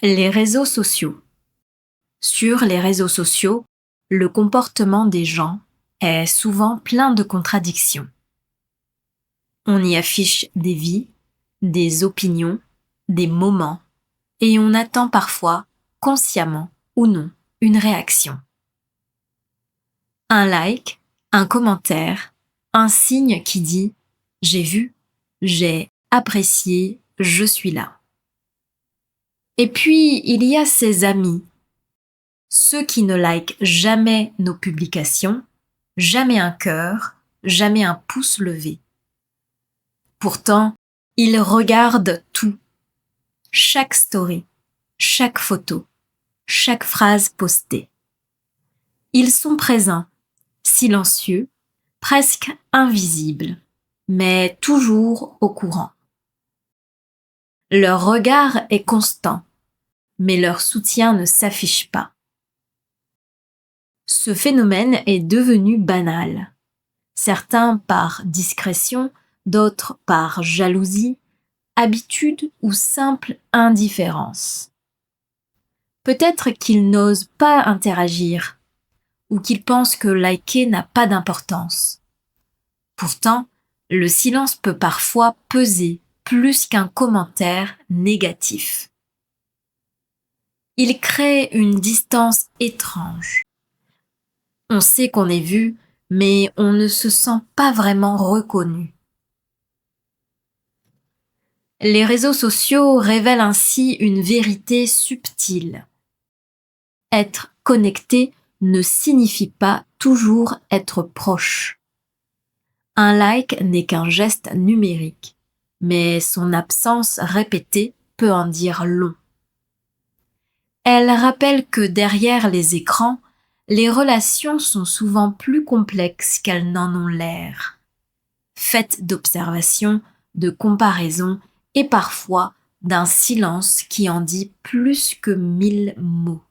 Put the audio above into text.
Les réseaux sociaux. Sur les réseaux sociaux, le comportement des gens est souvent plein de contradictions. On y affiche des vies, des opinions, des moments, et on attend parfois, consciemment ou non, une réaction. Un like, un commentaire, un signe qui dit « j'ai vu, j'ai apprécié, je suis là ». Et puis, il y a ses amis, ceux qui ne likent jamais nos publications, jamais un cœur, jamais un pouce levé. Pourtant, ils regardent tout, chaque story, chaque photo, chaque phrase postée. Ils sont présents, silencieux, presque invisibles, mais toujours au courant. Leur regard est constant, mais leur soutien ne s'affiche pas. Ce phénomène est devenu banal. Certains par discrétion, d'autres par jalousie, habitude ou simple indifférence. Peut-être qu'ils n'osent pas interagir ou qu'ils pensent que liker n'a pas d'importance. Pourtant, le silence peut parfois peser plus qu'un commentaire négatif. Il crée une distance étrange. On sait qu'on est vu, mais on ne se sent pas vraiment reconnu. Les réseaux sociaux révèlent ainsi une vérité subtile. Être connecté ne signifie pas toujours être proche. Un like n'est qu'un geste numérique, mais son absence répétée peut en dire long. Elle rappelle que derrière les écrans, les relations sont souvent plus complexes qu'elles n'en ont l'air. Faites d'observations, de comparaisons et parfois d'un silence qui en dit plus que 1000 mots.